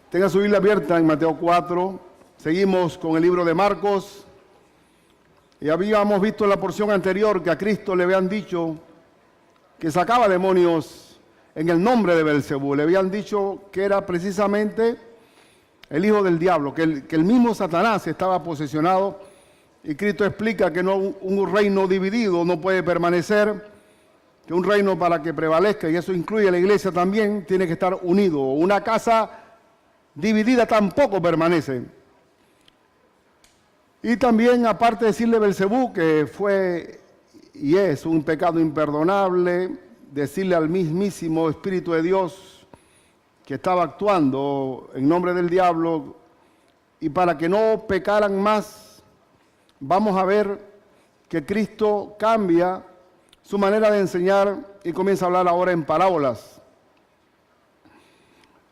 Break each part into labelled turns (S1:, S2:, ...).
S1: Tenga su Biblia abierta en Mateo 4, seguimos con el libro de Marcos, y habíamos visto en la porción anterior que a Cristo le habían dicho que sacaba demonios en el nombre de Beelzebú, le habían dicho que era precisamente el hijo del diablo, que el mismo Satanás estaba posesionado, y Cristo explica que un reino dividido no puede permanecer, que un reino para que prevalezca, y eso incluye a la iglesia también, tiene que estar unido. Una casa dividida tampoco permanece. Y también, aparte de decirle Beelzebú, que fue y es un pecado imperdonable, decirle al mismísimo Espíritu de Dios que estaba actuando en nombre del diablo, y para que no pecaran más, vamos a ver que Cristo cambia su manera de enseñar y comienza a hablar ahora en parábolas.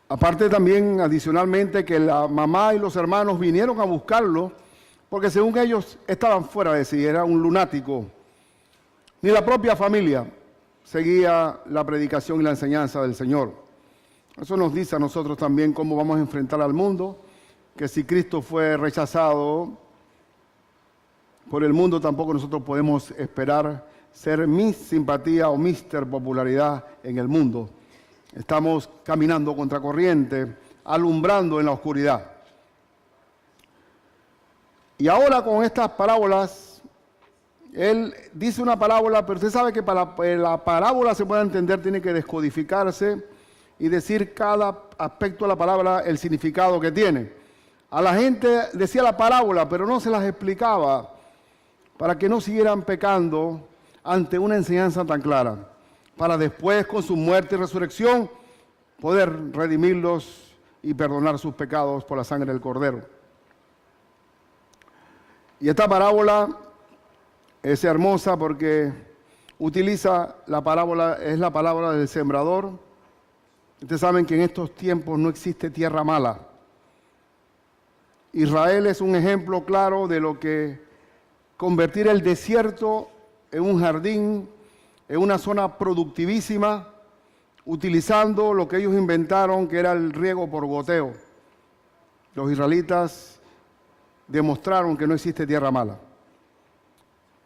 S1: Aparte también, adicionalmente, que la mamá y los hermanos vinieron a buscarlo, porque según ellos estaban fuera de sí, era un lunático. Ni la propia familia seguía la predicación y la enseñanza del Señor. Eso nos dice a nosotros también cómo vamos a enfrentar al mundo, que si Cristo fue rechazado por el mundo, tampoco nosotros podemos esperar ser Miss Simpatía o Mister Popularidad en el mundo. Estamos caminando contra corriente, alumbrando en la oscuridad. Y ahora con estas parábolas, él dice una parábola, pero usted sabe que para que la parábola se pueda entender tiene que descodificarse y decir cada aspecto de la palabra el significado que tiene. A la gente decía la parábola, pero no se las explicaba para que no siguieran pecando ante una enseñanza tan clara, para después, con su muerte y resurrección, poder redimirlos y perdonar sus pecados por la sangre del Cordero. Y esta parábola es hermosa porque utiliza la parábola, es la palabra del sembrador. Ustedes saben que en estos tiempos no existe tierra mala. Israel es un ejemplo claro de lo que convertir el desierto en un jardín, en una zona productivísima, utilizando lo que ellos inventaron, que era el riego por goteo. Los israelitas demostraron que no existe tierra mala.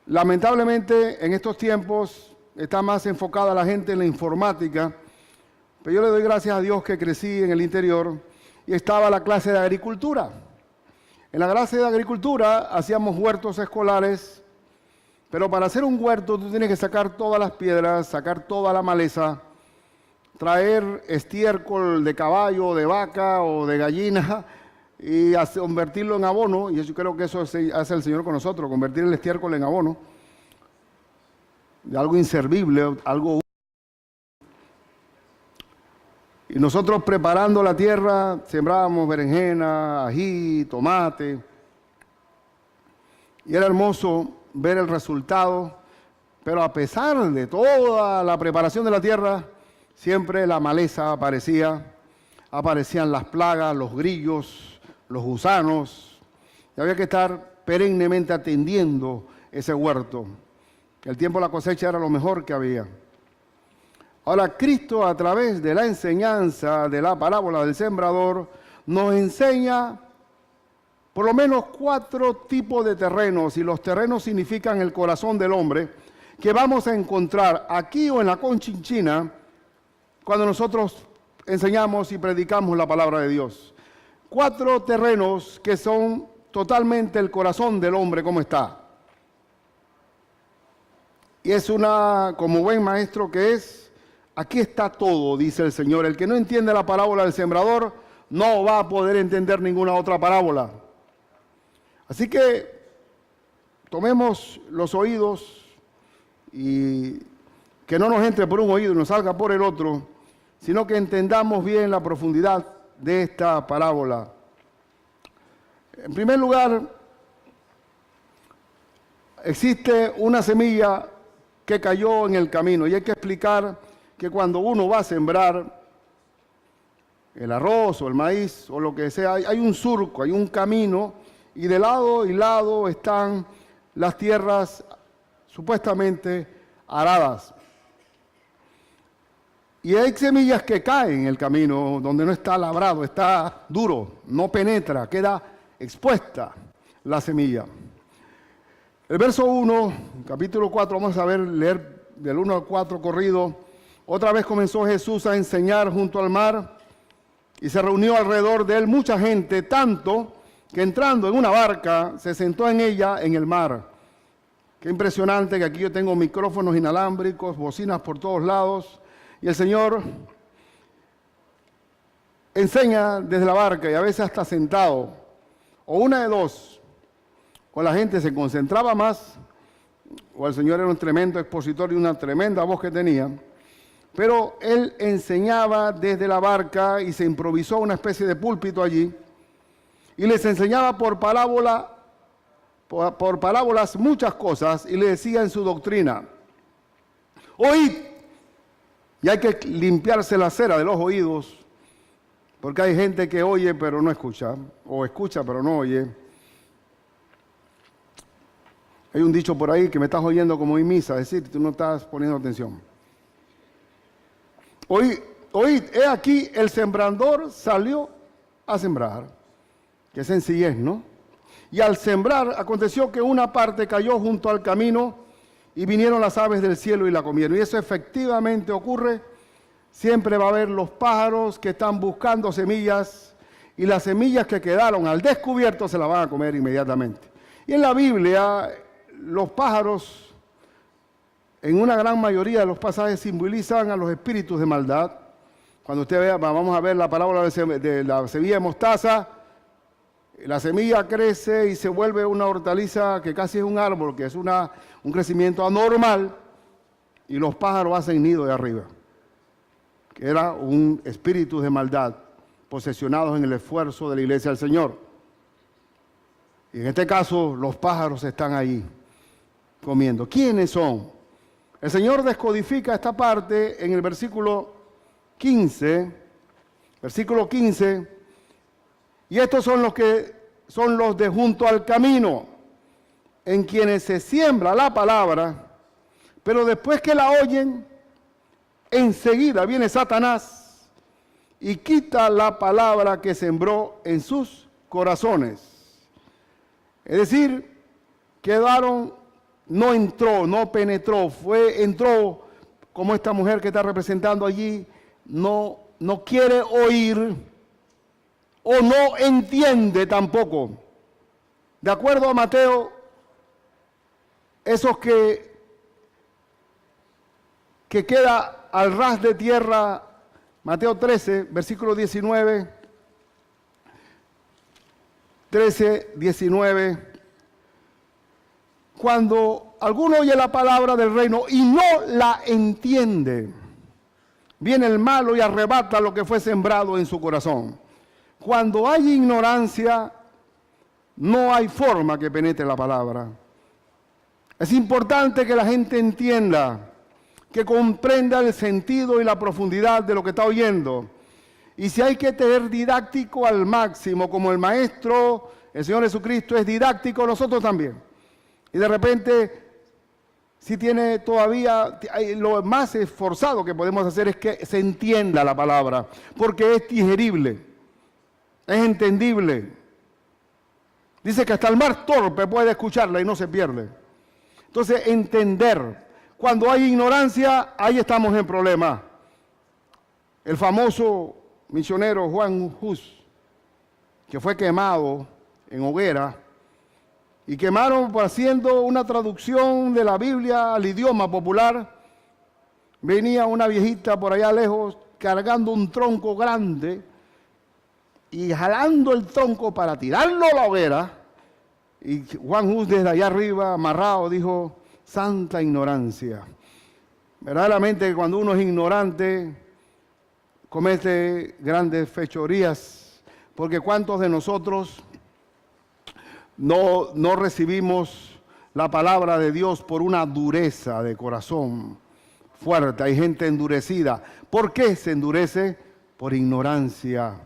S1: Lamentablemente, en estos tiempos está más enfocada la gente en la informática, pero yo le doy gracias a Dios que crecí en el interior y estaba la clase de agricultura. En la clase de agricultura hacíamos huertos escolares, pero para hacer un huerto tú tienes que sacar todas las piedras, sacar toda la maleza, traer estiércol de caballo, de vaca o de gallina y convertirlo en abono. Y yo creo que eso hace el Señor con nosotros, convertir el estiércol en abono, de algo inservible, algo. Y nosotros preparando la tierra, sembrábamos berenjena, ají, tomate. Y era hermoso ver el resultado, pero a pesar de toda la preparación de la tierra, siempre la maleza aparecían las plagas, los grillos, los gusanos, y había que estar perennemente atendiendo ese huerto. El tiempo de la cosecha era lo mejor que había. Ahora, Cristo, a través de la enseñanza de la parábola del sembrador, nos enseña por lo menos 4 tipos de terrenos, y los terrenos significan el corazón del hombre, que vamos a encontrar aquí o en la Conchinchina cuando nosotros enseñamos y predicamos la palabra de Dios. 4 terrenos que son totalmente el corazón del hombre, como está. Y es como buen maestro que es, aquí está todo, dice el Señor. El que no entiende la parábola del sembrador no va a poder entender ninguna otra parábola. Así que tomemos los oídos y que no nos entre por un oído y nos salga por el otro, sino que entendamos bien la profundidad de esta parábola. En primer lugar, existe una semilla que cayó en el camino, y hay que explicar que cuando uno va a sembrar el arroz o el maíz o lo que sea, hay un surco, hay un camino, y de lado y lado están las tierras supuestamente aradas. Y hay semillas que caen en el camino donde no está labrado, está duro, no penetra, queda expuesta la semilla. El verso 1, capítulo 4, vamos a leer del 1 al 4 corrido. Otra vez comenzó Jesús a enseñar junto al mar y se reunió alrededor de él mucha gente, tanto que entrando en una barca se sentó en ella en el mar. Qué impresionante que aquí yo tengo micrófonos inalámbricos, bocinas por todos lados, y el Señor enseña desde la barca y a veces hasta sentado, o una de dos. O la gente se concentraba más, o el Señor era un tremendo expositor y una tremenda voz que tenía, pero Él enseñaba desde la barca y se improvisó una especie de púlpito allí, y les enseñaba por parábolas muchas cosas, y le decía en su doctrina: oíd, y hay que limpiarse la cera de los oídos, porque hay gente que oye pero no escucha, o escucha pero no oye. Hay un dicho por ahí que me estás oyendo como en misa, es decir, tú no estás poniendo atención. Oíd, he aquí el sembrador salió a sembrar. Qué sencillez, ¿no? Y al sembrar aconteció que una parte cayó junto al camino y vinieron las aves del cielo y la comieron. Y eso efectivamente ocurre. Siempre va a haber los pájaros que están buscando semillas y las semillas que quedaron al descubierto se las van a comer inmediatamente. Y en la Biblia los pájaros, en una gran mayoría de los pasajes, simbolizan a los espíritus de maldad. Cuando usted vea, vamos a ver la parábola de la semilla de mostaza, la semilla crece y se vuelve una hortaliza que casi es un árbol, que es un crecimiento anormal, y los pájaros hacen nido de arriba. Que era un espíritu de maldad, posesionados en el esfuerzo de la iglesia del Señor. Y en este caso, los pájaros están ahí comiendo. ¿Quiénes son? El Señor descodifica esta parte en el versículo 15. Versículo 15. Y estos son los de junto al camino, en quienes se siembra la palabra, pero después que la oyen, enseguida viene Satanás y quita la palabra que sembró en sus corazones. Es decir, no entró, no penetró, entró como esta mujer que está representando allí, no quiere oír o no entiende tampoco. De acuerdo a Mateo, esos que queda al ras de tierra, Mateo 13, versículo 19, 13, 19, cuando alguno oye la palabra del reino y no la entiende, viene el malo y arrebata lo que fue sembrado en su corazón. Cuando hay ignorancia, no hay forma que penetre la palabra. Es importante que la gente entienda, que comprenda el sentido y la profundidad de lo que está oyendo. Y si hay que tener didáctico al máximo, como el Maestro, el Señor Jesucristo, es didáctico, nosotros también. Y de repente, si tiene todavía, lo más esforzado que podemos hacer es que se entienda la palabra, porque es digerible, es entendible. Dice que hasta el más torpe puede escucharla y no se pierde. Entonces, entender. Cuando hay ignorancia, ahí estamos en problemas. El famoso misionero Juan Hus, que fue quemado en hoguera, y quemaron haciendo una traducción de la Biblia al idioma popular. Venía una viejita por allá lejos cargando un tronco grande y jalando el tronco para tirarlo a la hoguera. Y Juan Hus desde allá arriba, amarrado, dijo: santa ignorancia. Verdaderamente cuando uno es ignorante, comete grandes fechorías, porque ¿cuántos de nosotros no recibimos la palabra de Dios por una dureza de corazón fuerte? Hay gente endurecida. ¿Por qué se endurece? Por ignorancia.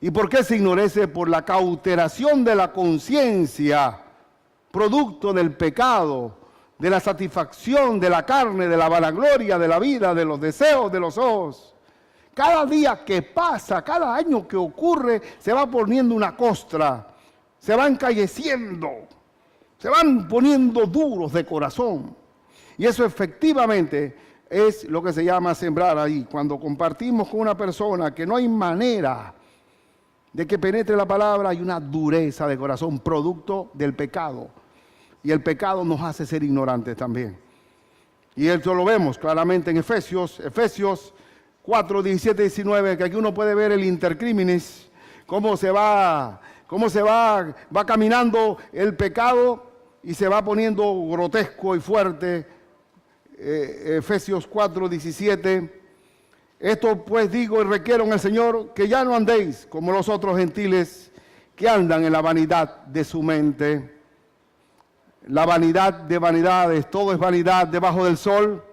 S1: ¿Y por qué se endurece? Por la cauteración de la conciencia, producto del pecado, de la satisfacción de la carne, de la vanagloria, de la vida, de los deseos de los ojos. Cada día que pasa, cada año que ocurre, se va poniendo una costra, se van encalleciendo, se van poniendo duros de corazón. Y eso efectivamente es lo que se llama sembrar ahí. Cuando compartimos con una persona que no hay manera de que penetre la palabra, hay una dureza de corazón, producto del pecado. Y el pecado nos hace ser ignorantes también. Y esto lo vemos claramente en Efesios 4, 17, 19, que aquí uno puede ver el intercrímenes, cómo va caminando el pecado y se va poniendo grotesco y fuerte. Efesios 4, 17. Esto pues digo y requiero en el Señor, que ya no andéis como los otros gentiles que andan en la vanidad de su mente. La vanidad de vanidades, todo es vanidad debajo del sol.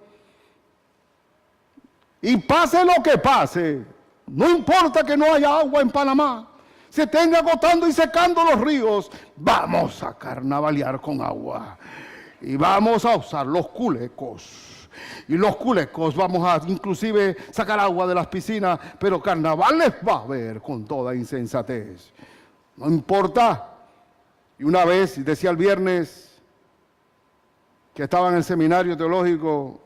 S1: Y pase lo que pase, no importa que no haya agua en Panamá, se estén agotando y secando los ríos, vamos a carnavalear con agua. Y vamos a usar los culecos. Y los culecos vamos a inclusive sacar agua de las piscinas, pero carnavales va a haber con toda insensatez. No importa. Y una vez, decía el viernes, que estaba en el seminario teológico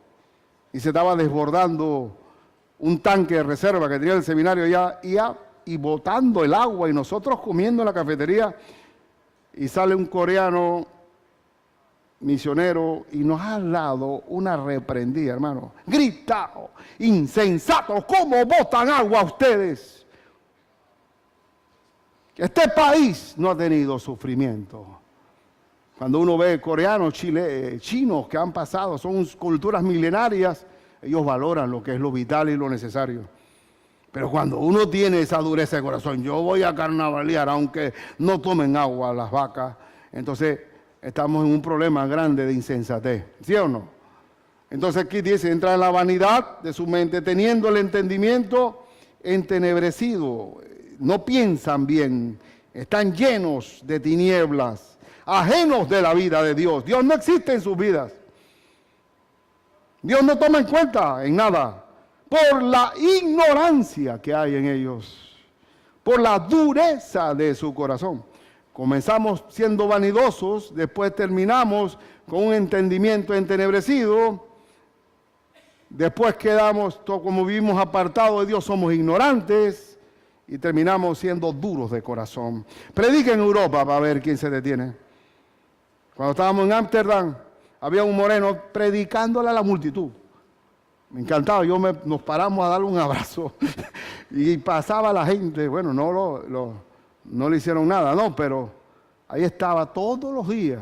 S1: y se estaba desbordando un tanque de reserva que tenía el seminario y botando el agua y nosotros comiendo en la cafetería, y sale un coreano misionero y nos ha dado una reprendida, hermano. Gritado, insensatos, ¿cómo botan agua ustedes? Este país no ha tenido sufrimiento. Cuando uno ve coreanos, chinos que han pasado, son culturas milenarias, ellos valoran lo que es lo vital y lo necesario. Pero cuando uno tiene esa dureza de corazón, yo voy a carnavalear aunque no tomen agua las vacas, entonces estamos en un problema grande de insensatez, ¿sí o no? Entonces aquí dice, entra en la vanidad de su mente, teniendo el entendimiento entenebrecido. No piensan bien, están llenos de tinieblas, ajenos de la vida de Dios. Dios no existe en sus vidas. Dios no toma en cuenta en nada, por la ignorancia que hay en ellos, por la dureza de su corazón. Comenzamos siendo vanidosos, después terminamos con un entendimiento entenebrecido, después quedamos, como vivimos apartados de Dios, somos ignorantes y terminamos siendo duros de corazón. Predica en Europa para ver quién se detiene. Cuando estábamos en Ámsterdam, había un moreno predicándole a la multitud. Me encantaba, nos paramos a darle un abrazo y pasaba la gente. Bueno, no le hicieron nada, no, pero ahí estaba todos los días.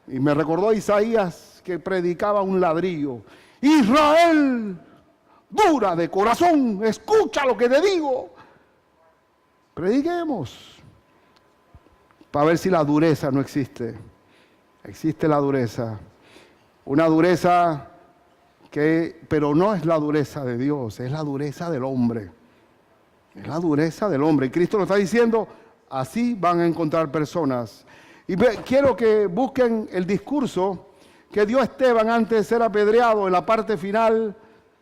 S1: Y me recordó a Isaías que predicaba un ladrillo. Israel, dura de corazón, escucha lo que te digo. Prediquemos para ver si la dureza no existe. Existe la dureza. Una dureza pero no es la dureza de Dios, es la dureza del hombre. Es la dureza del hombre. Y Cristo lo está diciendo, así van a encontrar personas. Y quiero que busquen el discurso que dio Esteban antes de ser apedreado en la parte final,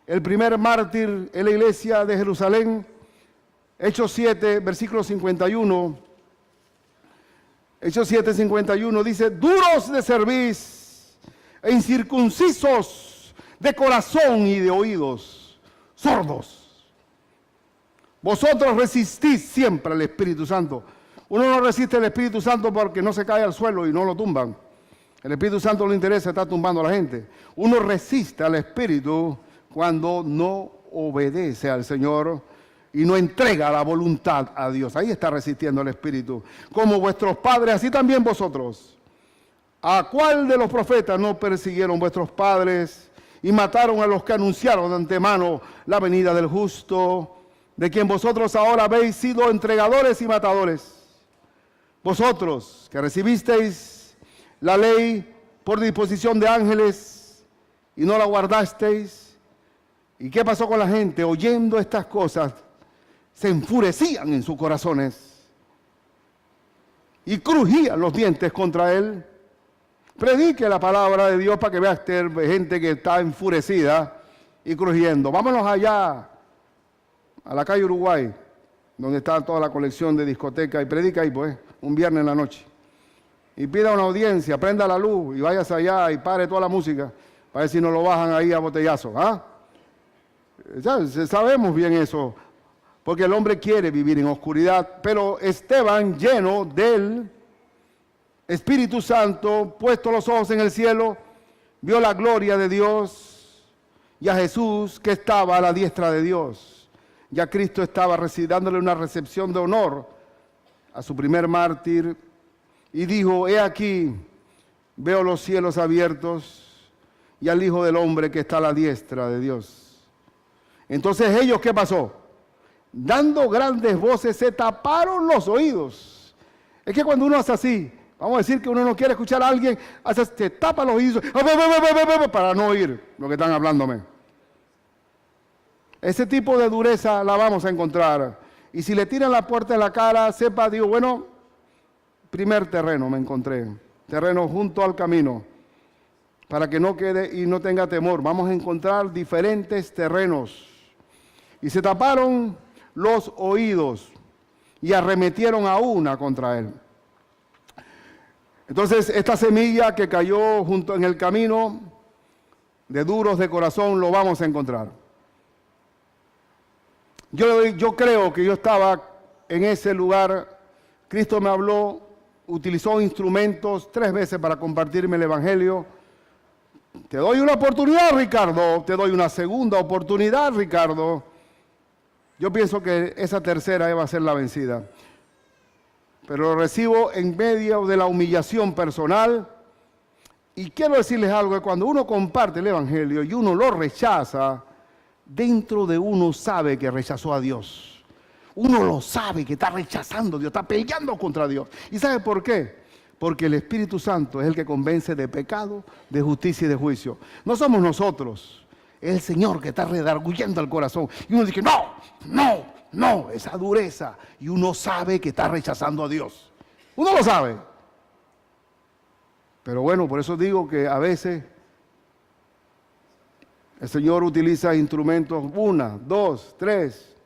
S1: el primer mártir en la iglesia de Jerusalén. Hechos 7, versículo 51. Hechos 7, 51 dice, duros de cerviz e incircuncisos de corazón y de oídos, sordos. Vosotros resistís siempre al Espíritu Santo. Uno no resiste al Espíritu Santo porque no se cae al suelo y no lo tumban. El Espíritu Santo no le interesa estar tumbando a la gente. Uno resiste al Espíritu cuando no obedece al Señor y no entrega la voluntad a Dios. Ahí está resistiendo al Espíritu. Como vuestros padres, así también vosotros. ¿A cuál de los profetas no persiguieron vuestros padres y mataron a los que anunciaron de antemano la venida del justo, de quien vosotros ahora habéis sido entregadores y matadores? Vosotros que recibisteis la ley por disposición de ángeles y no la guardasteis. ¿Y qué pasó con la gente? Oyendo estas cosas, se enfurecían en sus corazones y crujían los dientes contra él. Predique la palabra de Dios para que vea gente que está enfurecida y crujiendo. Vámonos allá, a la calle Uruguay, donde está toda la colección de discotecas, y predica ahí, pues, un viernes en la noche. Y pida una audiencia, prenda la luz y váyase allá y pare toda la música para ver si no lo bajan ahí a botellazo. ¿Ah? Ya, sabemos bien eso, porque el hombre quiere vivir en oscuridad, pero Esteban, lleno del Espíritu Santo, puesto los ojos en el cielo, vio la gloria de Dios y a Jesús que estaba a la diestra de Dios. Ya Cristo estaba dándole una recepción de honor a su primer mártir y dijo: he aquí, veo los cielos abiertos y al Hijo del Hombre que está a la diestra de Dios. Entonces ellos, ¿qué pasó? Dando grandes voces, se taparon los oídos. Es que cuando uno hace así, vamos a decir que uno no quiere escuchar a alguien, se tapa los oídos para no oír lo que están hablándome. Ese tipo de dureza la vamos a encontrar. Y si le tiran la puerta en la cara, sepa, digo, bueno, primer terreno me encontré, terreno junto al camino, para que no quede y no tenga temor. Vamos a encontrar diferentes terrenos. Y se taparon los oídos y arremetieron a una contra él. Entonces, esta semilla que cayó junto en el camino, de duros de corazón, lo vamos a encontrar. Yo creo que yo estaba en ese lugar. Cristo me habló, utilizó instrumentos 3 veces para compartirme el Evangelio. Te doy una oportunidad, Ricardo. Te doy una segunda oportunidad, Ricardo. Yo pienso que esa tercera va a ser la vencida. Pero lo recibo en medio de la humillación personal. Y quiero decirles algo, que cuando uno comparte el Evangelio y uno lo rechaza, dentro de uno sabe que rechazó a Dios. Uno lo sabe que está rechazando a Dios, está peleando contra Dios. ¿Y sabe por qué? Porque el Espíritu Santo es el que convence de pecado, de justicia y de juicio. No somos nosotros, es el Señor que está redarguyendo el corazón. Y uno dice, no, esa dureza. Y uno sabe que está rechazando a Dios. Uno lo sabe. Pero bueno, por eso digo que a veces el Señor utiliza instrumentos 1, 2, 3,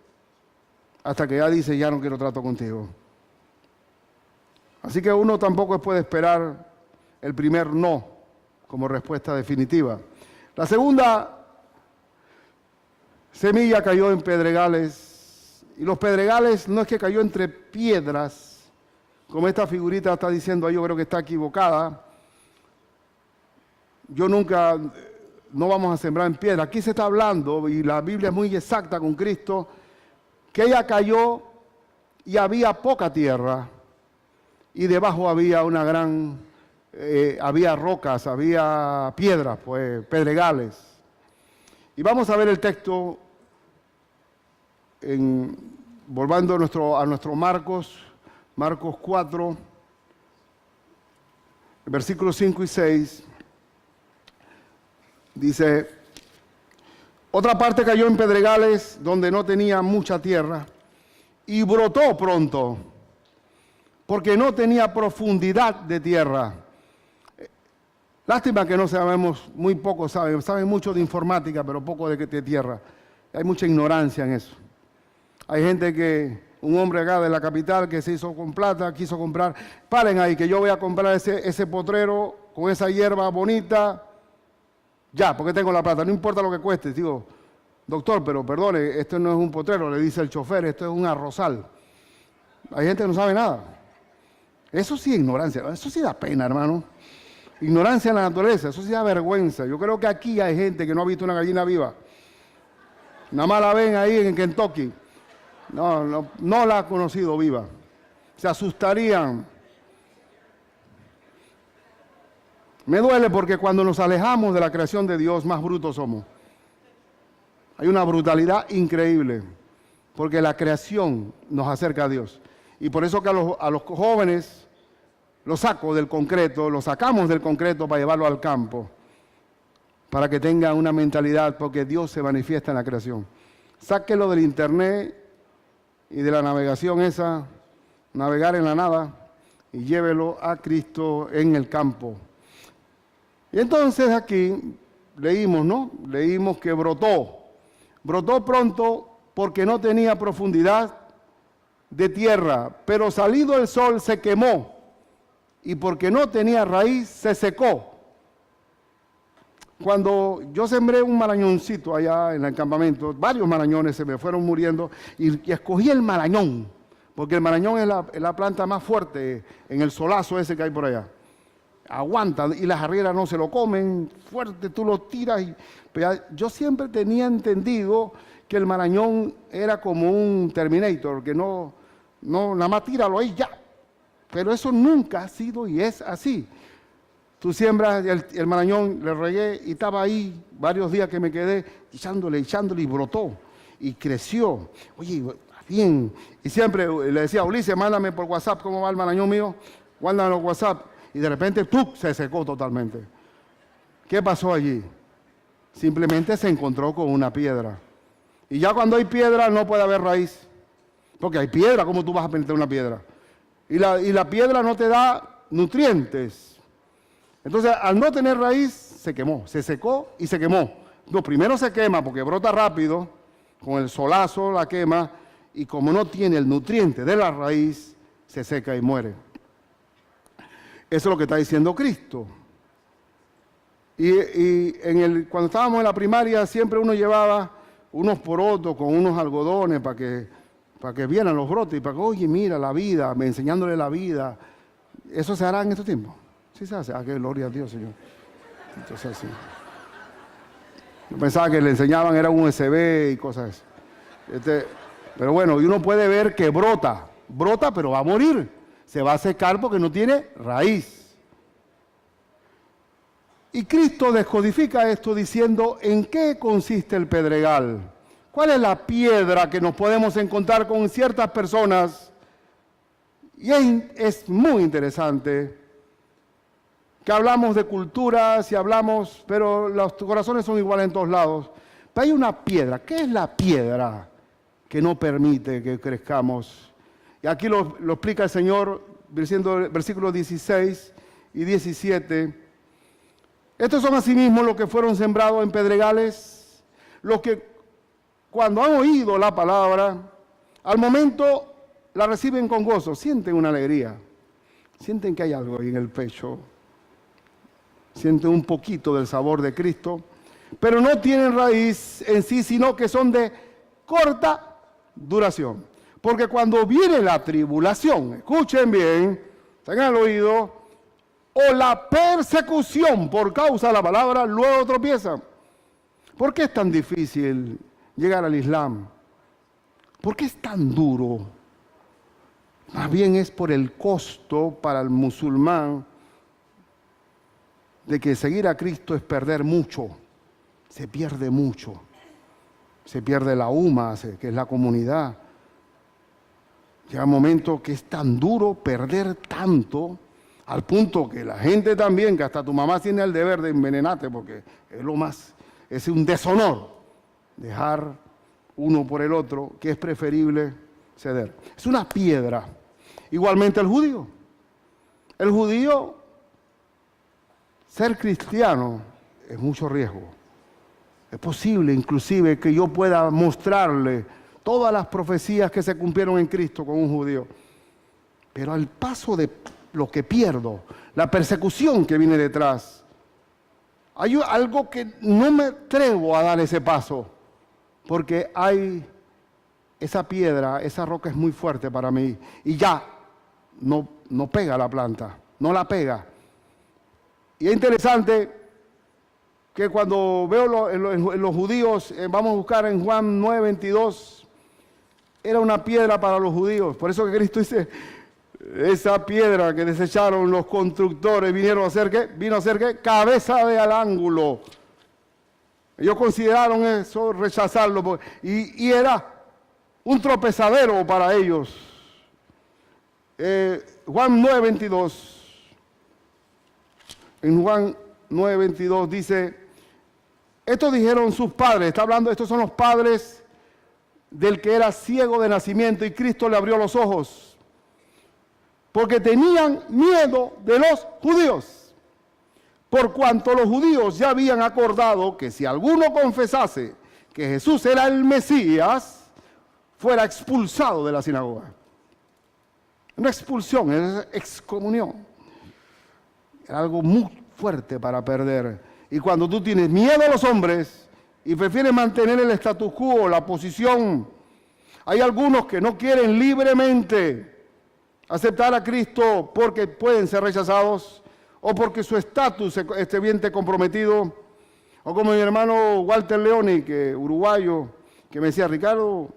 S1: hasta que ya dice, ya no quiero trato contigo. Así que uno tampoco puede esperar el primer no como respuesta definitiva. La segunda semilla cayó en pedregales, y los pedregales no es que cayó entre piedras, como esta figurita está diciendo ahí, yo creo que está equivocada. No vamos a sembrar en piedra. Aquí se está hablando, y la Biblia es muy exacta con Cristo, que ella cayó y había poca tierra, y debajo había una gran, había rocas, había piedras, pues pedregales. Y vamos a ver el texto, volviendo a nuestro Marcos 4, versículos 5 y 6. Dice, otra parte cayó en pedregales donde no tenía mucha tierra y brotó pronto, porque no tenía profundidad de tierra. Lástima que no sabemos, muy poco saben mucho de informática, pero poco de tierra. Hay mucha ignorancia en eso. Hay gente un hombre acá de la capital que se hizo con plata, quiso comprar, paren ahí que yo voy a comprar ese potrero con esa hierba bonita. Ya, porque tengo la plata, no importa lo que cueste. Digo, doctor, pero perdone, esto no es un potrero, le dice el chofer, esto es un arrozal. Hay gente que no sabe nada. Eso sí es ignorancia, eso sí da pena, hermano. Ignorancia en la naturaleza, eso sí da vergüenza. Yo creo que aquí hay gente que no ha visto una gallina viva. Nada más la ven ahí en Kentucky. No la ha conocido viva. Se asustarían. Me duele porque cuando nos alejamos de la creación de Dios, más brutos somos. Hay una brutalidad increíble, porque la creación nos acerca a Dios. Y por eso que a los jóvenes los saco del concreto, los sacamos del concreto para llevarlo al campo, para que tengan una mentalidad, porque Dios se manifiesta en la creación. Sáquelo del internet y de la navegación esa, navegar en la nada, y llévelo a Cristo en el campo. Y entonces aquí leímos, ¿no? Leímos que brotó. Brotó pronto porque no tenía profundidad de tierra, pero salido el sol se quemó y porque no tenía raíz se secó. Cuando yo sembré un marañoncito allá en el campamento, varios marañones se me fueron muriendo y escogí el marañón, porque el marañón es la planta más fuerte en el solazo ese que hay por allá. Aguanta y las arrieras no se lo comen, fuerte, tú lo tiras. Pero yo siempre tenía entendido que el marañón era como un Terminator, que no, nada más tíralo ahí ya. Pero eso nunca ha sido y es así. Tú siembras el marañón, le regué y estaba ahí varios días que me quedé echándole y brotó y creció. Oye, bien. Y siempre le decía, Ulises, mándame por WhatsApp cómo va el marañón mío, mándame por WhatsApp. Y de repente, ¡tuc!, se secó totalmente. ¿Qué pasó allí? Simplemente se encontró con una piedra. Y ya cuando hay piedra no puede haber raíz. Porque hay piedra, ¿cómo tú vas a penetrar una piedra? Y la piedra no te da nutrientes. Entonces, al no tener raíz, se quemó, se secó y se quemó. No, primero se quema porque brota rápido, con el solazo la quema, y como no tiene el nutriente de la raíz, se seca y muere. Eso es lo que está diciendo Cristo. Y cuando estábamos en la primaria, siempre uno llevaba unos porotos con unos algodones para que vieran los brotes y para que, oye, mira la vida, enseñándole la vida. ¿Eso se hará en estos tiempos? Sí se hace. Ah, qué gloria a Dios, Señor. Entonces, sí. Yo pensaba que le enseñaban era un USB y cosas así. Pero bueno, y uno puede ver que brota, pero va a morir. Se va a secar porque no tiene raíz. Y Cristo descodifica esto diciendo, ¿en qué consiste el pedregal? ¿Cuál es la piedra que nos podemos encontrar con ciertas personas? Y es muy interesante que hablamos de culturas y hablamos, pero los corazones son iguales en todos lados. Pero hay una piedra. ¿Qué es la piedra que no permite que crezcamos? Y aquí lo explica el Señor, versículos 16 y 17. Estos son asimismo los que fueron sembrados en pedregales, los que cuando han oído la palabra, al momento la reciben con gozo, sienten una alegría, sienten que hay algo ahí en el pecho, sienten un poquito del sabor de Cristo, pero no tienen raíz en sí, sino que son de corta duración. Porque cuando viene la tribulación, escuchen bien, tengan el oído, o la persecución por causa de la palabra, luego tropiezan. ¿Por qué es tan difícil llegar al Islam? ¿Por qué es tan duro? Más bien es por el costo para el musulmán de que seguir a Cristo es perder mucho. Se pierde mucho. Se pierde la UMA, que es la comunidad. Llega un momento que es tan duro perder tanto, al punto que la gente también, que hasta tu mamá tiene el deber de envenenarte, porque es lo más, es un deshonor dejar uno por el otro, que es preferible ceder. Es una piedra. Igualmente el judío. El judío, ser cristiano es mucho riesgo. Es posible inclusive que yo pueda mostrarle todas las profecías que se cumplieron en Cristo con un judío. Pero al paso de lo que pierdo, la persecución que viene detrás, hay algo que no me atrevo a dar ese paso, porque hay esa piedra, esa roca es muy fuerte para mí, y ya no pega la planta, no la pega. Y es interesante que cuando veo en los judíos, vamos a buscar en Juan 9:22, era una piedra para los judíos. Por eso que Cristo dice, esa piedra que desecharon los constructores vino a ser ¿qué? Cabeza de al ángulo. Ellos consideraron eso, rechazarlo, y era un tropezadero para ellos. Juan 9:22. En Juan 9:22 dice, estos dijeron sus padres, está hablando, estos son los padres del que era ciego de nacimiento y Cristo le abrió los ojos, porque tenían miedo de los judíos, por cuanto los judíos ya habían acordado que si alguno confesase que Jesús era el Mesías, fuera expulsado de la sinagoga. No expulsión, es excomunión. Era algo muy fuerte para perder. Y cuando tú tienes miedo a los hombres y prefieres mantener el status quo, la posición, hay algunos que no quieren libremente aceptar a Cristo porque pueden ser rechazados o porque su estatus esté bien comprometido. O como mi hermano Walter Leoni, que uruguayo, que me decía, Ricardo,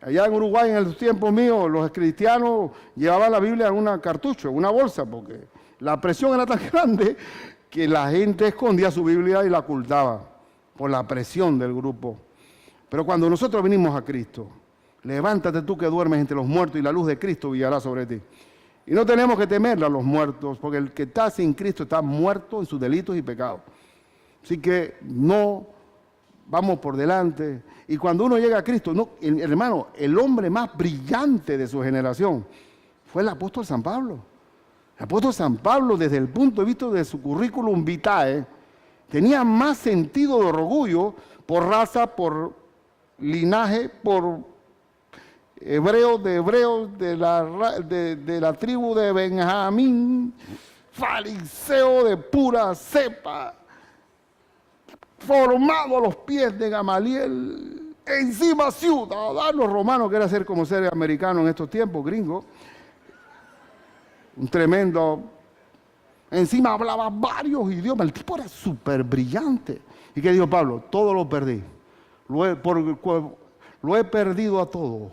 S1: allá en Uruguay en los tiempos míos, los cristianos llevaban la Biblia en un cartucho, en una bolsa, porque la presión era tan grande que la gente escondía su Biblia y la ocultaba por la presión del grupo. Pero cuando nosotros venimos a Cristo, levántate tú que duermes entre los muertos y la luz de Cristo brillará sobre ti. Y no tenemos que temerle a los muertos, porque el que está sin Cristo está muerto en sus delitos y pecados. Así que no vamos por delante. Y cuando uno llega a Cristo, no, hermano, el hombre más brillante de su generación fue el apóstol San Pablo. El apóstol San Pablo, desde el punto de vista de su currículum vitae, tenía más sentido de orgullo por raza, por linaje, por hebreos, de la tribu de Benjamín, fariseo de pura cepa, formado a los pies de Gamaliel, encima ciudadano romano, que era ser como ser americano en estos tiempos, gringo, un tremendo, encima hablaba varios idiomas, el tipo era súper brillante. ¿Y qué dijo Pablo? Todo lo perdí, lo he perdido a todo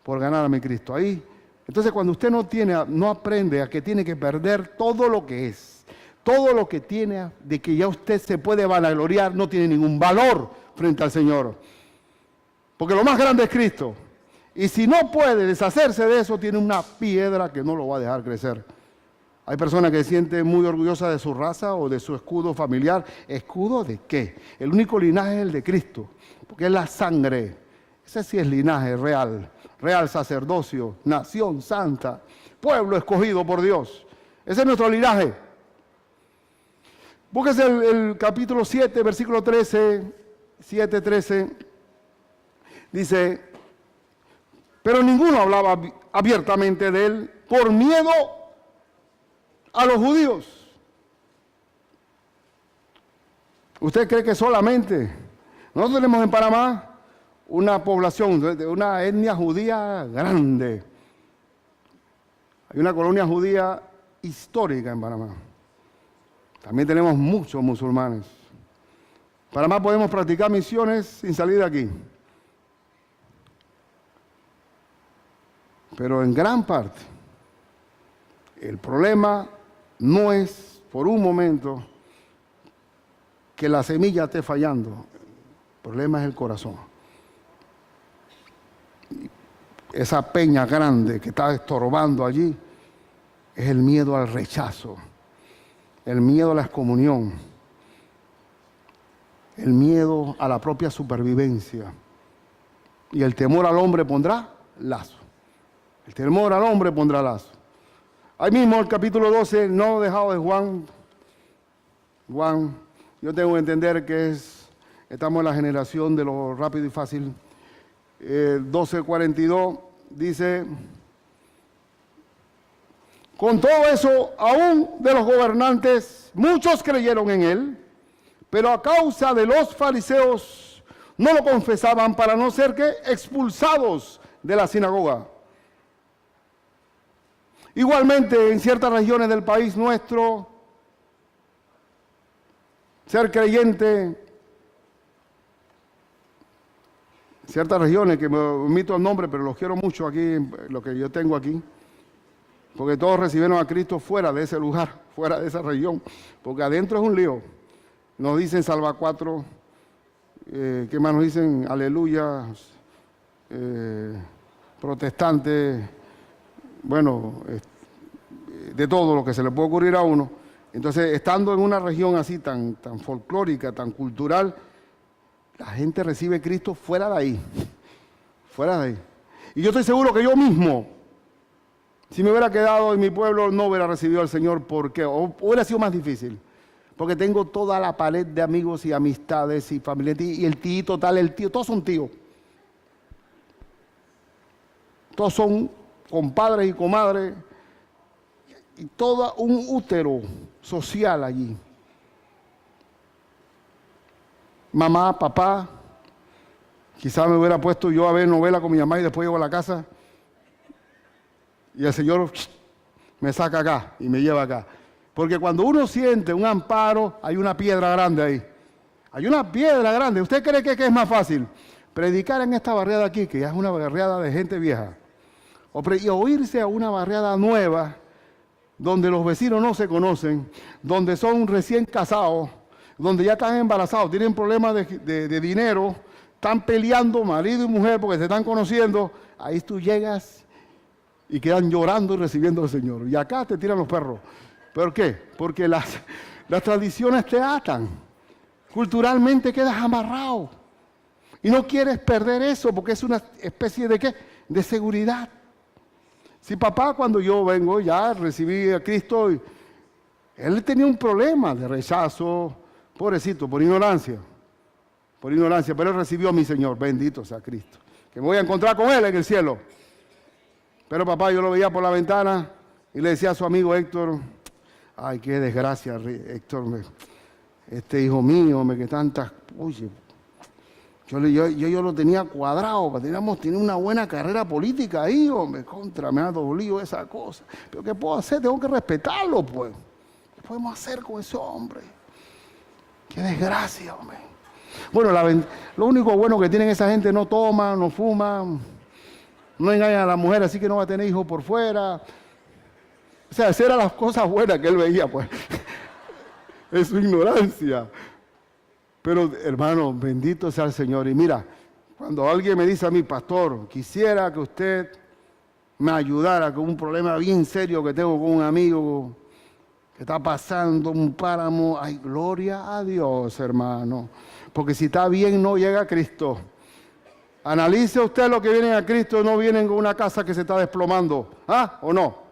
S1: por ganar a mi Cristo. Ahí, entonces cuando usted no aprende a que tiene que perder todo lo que es, todo lo que tiene, de que ya usted se puede vanagloriar, no tiene ningún valor frente al Señor. Porque lo más grande es Cristo. Y si no puede deshacerse de eso, tiene una piedra que no lo va a dejar crecer. Hay personas que se sienten muy orgullosas de su raza o de su escudo familiar. ¿Escudo de qué? El único linaje es el de Cristo, porque es la sangre. Ese sí es linaje real. Real sacerdocio, nación santa, pueblo escogido por Dios. Ese es nuestro linaje. Búsquese el capítulo 7, versículo 13, 7:13. Dice, pero ninguno hablaba abiertamente de él por miedo a los judíos. ¿Usted cree que solamente? Nosotros tenemos en Panamá una población, de una etnia judía grande. Hay una colonia judía histórica en Panamá. También tenemos muchos musulmanes. En Panamá podemos practicar misiones sin salir de aquí. Pero en gran parte, el problema no es por un momento que la semilla esté fallando. El problema es el corazón. Esa peña grande que está estorbando allí es el miedo al rechazo, el miedo a la excomunión, el miedo a la propia supervivencia. Y el temor al hombre pondrá lazo. El temor al hombre pondrá lazo. Ahí mismo el capítulo 12, no dejado de Juan, yo tengo que entender que estamos en la generación de lo rápido y fácil. 12:42 dice, con todo eso, aún de los gobernantes, muchos creyeron en él, pero a causa de los fariseos no lo confesaban para no ser que expulsados de la sinagoga. Igualmente, en ciertas regiones del país nuestro, ser creyente, ciertas regiones que me omito el nombre, pero los quiero mucho aquí, lo que yo tengo aquí, porque todos recibieron a Cristo fuera de ese lugar, fuera de esa región, porque adentro es un lío. Nos dicen Salva 4, ¿qué más nos dicen? Aleluya, protestantes, bueno, de todo lo que se le puede ocurrir a uno. Entonces, estando en una región así tan folclórica, tan cultural, la gente recibe a Cristo fuera de ahí, fuera de ahí. Y yo estoy seguro que yo mismo, si me hubiera quedado en mi pueblo, no hubiera recibido al Señor, porque o hubiera sido más difícil. porque tengo toda la pared de amigos y amistades y familiares, y el tío tal, el tío, todos son tíos. Todos son compadres y comadres, y todo un útero social allí. Mamá, papá, quizás me hubiera puesto yo a ver novela con mi mamá y después llego a la casa y el Señor me saca acá y me lleva acá. Porque cuando uno siente un amparo, hay una piedra grande ahí. Hay una piedra grande. ¿Usted cree que es más fácil predicar en esta barriada aquí, que ya es una barriada de gente vieja, o irse a una barriada nueva, donde los vecinos no se conocen, donde son recién casados, donde ya están embarazados, tienen problemas de dinero, están peleando marido y mujer porque se están conociendo? Ahí tú llegas y quedan llorando y recibiendo al Señor. Y acá te tiran los perros. ¿Por qué? Porque las tradiciones te atan. Culturalmente quedas amarrado. Y no quieres perder eso porque es una especie de ¿qué? De seguridad. Si papá, cuando yo vengo, ya recibí a Cristo, él tenía un problema de rechazo, pobrecito, por ignorancia, pero él recibió a mi Señor, bendito sea Cristo, que me voy a encontrar con él en el cielo. Pero papá, yo lo veía por la ventana y le decía a su amigo Héctor, ay, qué desgracia, Héctor, este hijo mío, que tantas, oye, yo lo tenía cuadrado, teníamos una buena carrera política ahí, hombre, me ha dolido esa cosa. Pero ¿qué puedo hacer? Tengo que respetarlo, pues. ¿Qué podemos hacer con ese hombre? Qué desgracia, hombre. Bueno, lo único bueno que tienen esa gente, no toma, no fuma, no engañan a la mujer, así que no va a tener hijos por fuera. O sea, esas eran las cosas buenas que él veía, pues. Es su ignorancia. Pero, hermano, bendito sea el Señor. Y mira, cuando alguien me dice a mí, pastor, quisiera que usted me ayudara con un problema bien serio que tengo con un amigo que está pasando un páramo, ay, gloria a Dios, hermano. Porque si está bien, no llega a Cristo. Analice usted lo que vienen a Cristo, no vienen con una casa que se está desplomando. ¿Ah? ¿O no?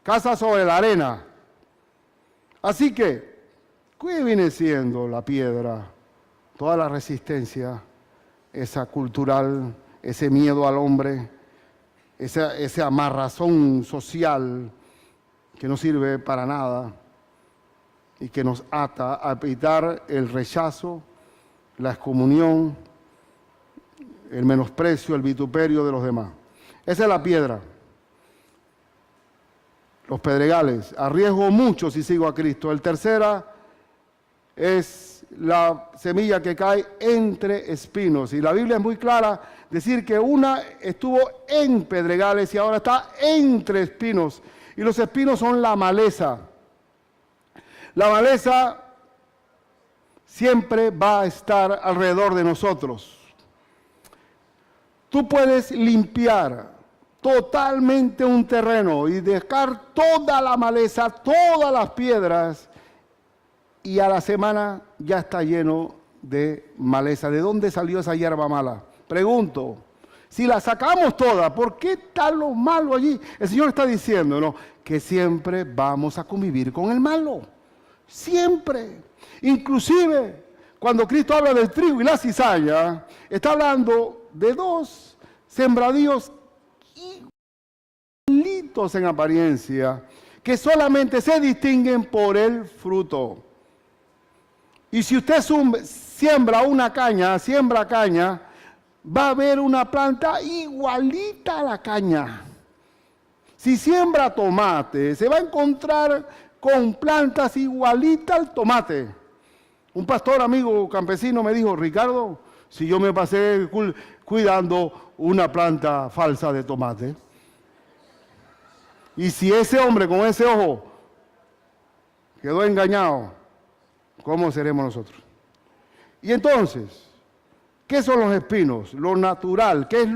S1: Casa sobre la arena. Así que, ¿qué viene siendo la piedra? Toda la resistencia, esa cultural, ese miedo al hombre, esa amarrazón social que no sirve para nada y que nos ata a evitar el rechazo, la excomunión, el menosprecio, el vituperio de los demás. Esa es la piedra. Los pedregales. Arriesgo mucho si sigo a Cristo. El tercera es la semilla que cae entre espinos. Y la Biblia es muy clara, decir que una estuvo en pedregales y ahora está entre espinos. Y los espinos son la maleza. La maleza siempre va a estar alrededor de nosotros. Tú puedes limpiar totalmente un terreno y dejar toda la maleza, todas las piedras, y a la semana ya está lleno de maleza. ¿De dónde salió esa hierba mala? Pregunto, si la sacamos toda, ¿por qué está lo malo allí? El Señor está diciendo, ¿no?, que siempre vamos a convivir con el malo. Siempre. Inclusive, cuando Cristo habla del trigo y la cizalla, está hablando de dos sembradíos igualitos en apariencia, que solamente se distinguen por el fruto. Y si usted siembra caña, va a haber una planta igualita a la caña. Si siembra tomate, se va a encontrar con plantas igualitas al tomate. Un pastor amigo campesino me dijo, Ricardo, si yo me pasé cuidando una planta falsa de tomate, y si ese hombre con ese ojo quedó engañado, ¿cómo seremos nosotros? Y entonces, ¿qué son los espinos? Lo natural, ¿qué es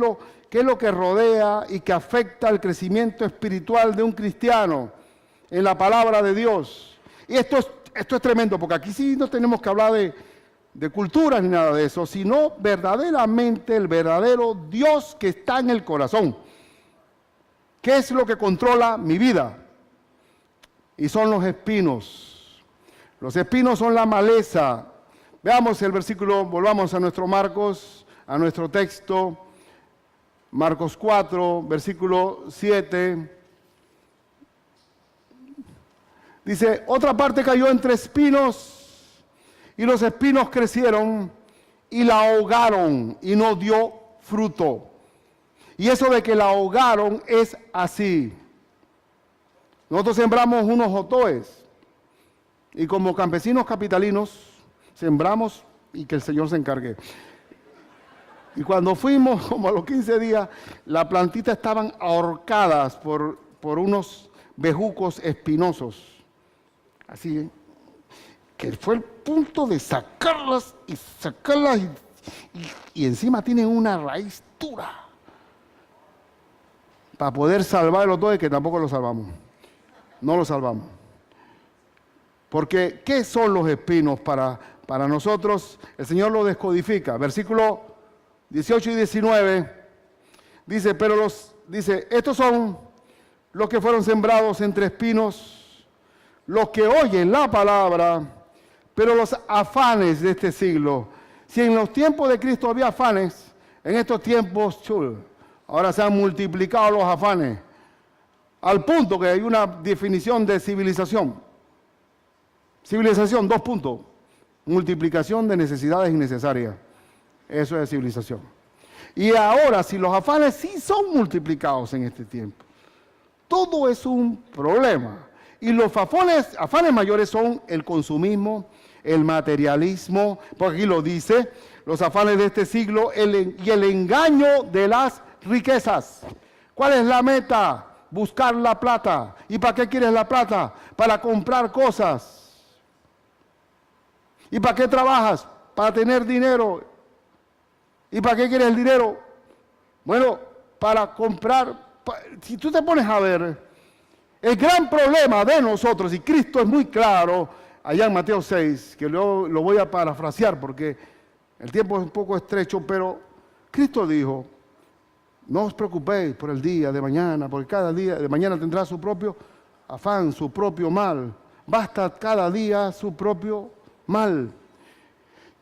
S1: lo que rodea y que afecta el crecimiento espiritual de un cristiano en la palabra de Dios? Y esto es tremendo, porque aquí sí no tenemos que hablar de culturas ni nada de eso, sino verdaderamente el verdadero Dios que está en el corazón. ¿Qué es lo que controla mi vida? Y son los espinos. Los espinos son la maleza. Veamos el versículo, volvamos a nuestro Marcos, a nuestro texto. Marcos 4, versículo 7. Dice, otra parte cayó entre espinos y los espinos crecieron y la ahogaron y no dio fruto. Y eso de que la ahogaron es así. Nosotros sembramos unos jotoes y como campesinos capitalinos sembramos y que el Señor se encargue. Y cuando fuimos, como a los 15 días, las plantitas estaban ahorcadas por unos bejucos espinosos. Así, que fue el punto de sacarlas y encima tienen una raíz dura para poder salvar los dos, que tampoco lo salvamos. No lo salvamos. Porque, ¿qué son los espinos para nosotros? El Señor lo descodifica. Versículo 18 y 19 dice, dice, estos son los que fueron sembrados entre espinos, los que oyen la palabra, pero los afanes de este siglo. Si en los tiempos de Cristo había afanes, en estos tiempos, ahora se han multiplicado los afanes, al punto que hay una definición de civilización. Civilización, 2 puntos. Multiplicación de necesidades innecesarias. Eso es civilización. Y ahora, si los afanes sí son multiplicados en este tiempo, todo es un problema. Y los afanes mayores son el consumismo, el materialismo, porque aquí lo dice, los afanes de este siglo y el engaño de las riquezas. ¿Cuál es la meta? Buscar la plata. ¿Y para qué quieres la plata? Para comprar cosas. ¿Y para qué trabajas? Para tener dinero. ¿Y para qué quieres el dinero? Bueno, para comprar. Si tú te pones a ver, el gran problema de nosotros, y Cristo es muy claro, allá en Mateo 6, que lo voy a parafrasear porque el tiempo es un poco estrecho, pero Cristo dijo, no os preocupéis por el día de mañana, porque cada día de mañana tendrá su propio afán, su propio mal. Basta cada día su propio mal.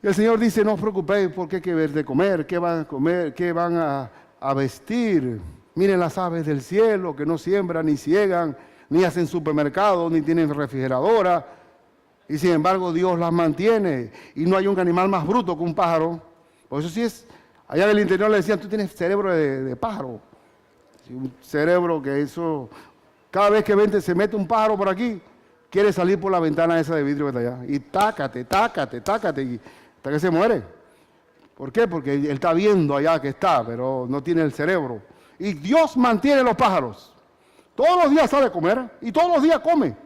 S1: Y el Señor dice, no os preocupéis porque hay que ver de comer, qué van a comer, qué van a vestir. Miren las aves del cielo que no siembran, ni ciegan, ni hacen supermercados, ni tienen refrigeradora. Y sin embargo Dios las mantiene. Y no hay un animal más bruto que un pájaro. Por eso sí es, allá en el interior le decían, tú tienes cerebro de pájaro. Un cerebro que eso, cada vez que se mete un pájaro por aquí, quiere salir por la ventana esa de vidrio que está allá. Y tácate, y hasta que se muere. ¿Por qué? Porque él está viendo allá que está, pero no tiene el cerebro. Y Dios mantiene los pájaros. Todos los días sale a comer y todos los días come.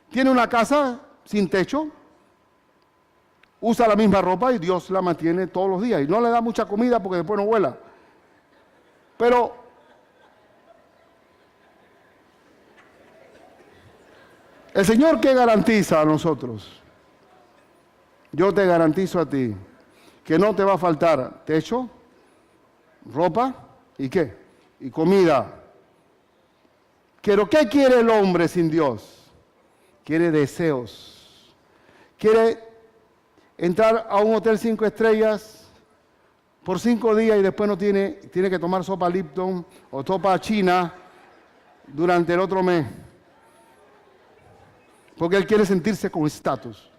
S1: Tiene una casa sin techo, usa la misma ropa y Dios la mantiene todos los días. Y no le da mucha comida porque después no vuela. Pero el Señor, ¿qué garantiza a nosotros? Yo te garantizo a ti que no te va a faltar techo, ropa y ¿qué? Y comida. Pero ¿qué quiere el hombre sin Dios? Quiere deseos. Quiere entrar a un hotel 5 estrellas por 5 días y después no tiene que tomar sopa Lipton o sopa china durante el otro mes. Porque él quiere sentirse con estatus.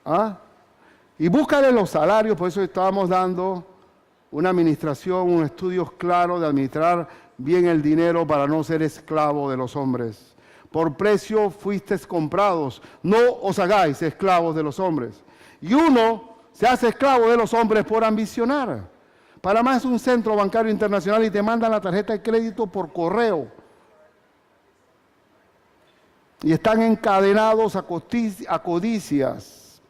S1: ¿Ah? Y búscale los salarios, por eso estábamos dando una administración, unos estudios claros de administrar bien el dinero para no ser esclavo de los hombres. Por precio fuisteis comprados, no os hagáis esclavos de los hombres. Y uno se hace esclavo de los hombres por ambicionar. Panamá es un centro bancario internacional y te mandan la tarjeta de crédito por correo. Y están encadenados a codicias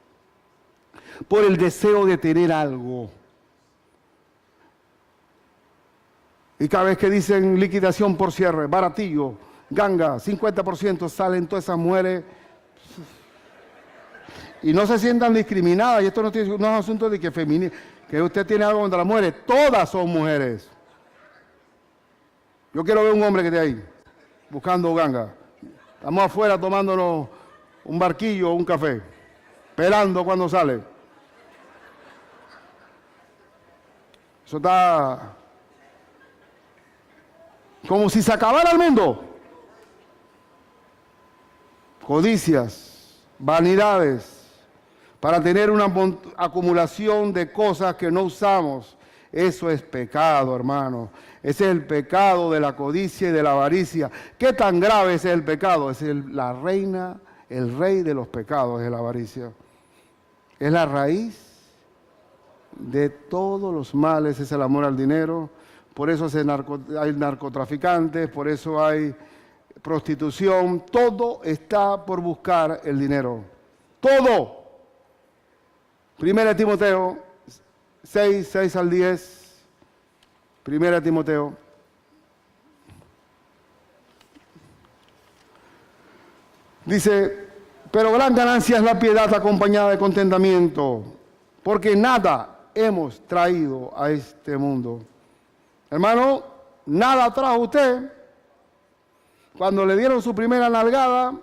S1: por el deseo de tener algo. Y cada vez que dicen liquidación por cierre, baratillo, ganga, 50%, salen todas esas mujeres y no se sientan discriminadas. Y esto no es un asunto de que usted tiene algo contra las mujeres. Todas son mujeres. Yo quiero ver un hombre que esté ahí buscando ganga. Estamos afuera tomándonos un barquillo o un café, esperando cuando sale. Eso está como si se acabara el mundo. Codicias, vanidades, para tener una acumulación de cosas que no usamos. Eso es pecado, hermano. Ese es el pecado de la codicia y de la avaricia. ¿Qué tan grave es el pecado? Es la reina, el rey de los pecados es la avaricia. Es la raíz de todos los males, es el amor al dinero. Por eso hay narcotraficantes, por eso hay prostitución. Todo está por buscar el dinero. Todo. 1 Timoteo 6 al 10. 1 Timoteo. Dice, pero gran ganancia es la piedad acompañada de contentamiento, porque nada hemos traído a este mundo. Hermano, nada trajo usted. Cuando le dieron su primera nalgada,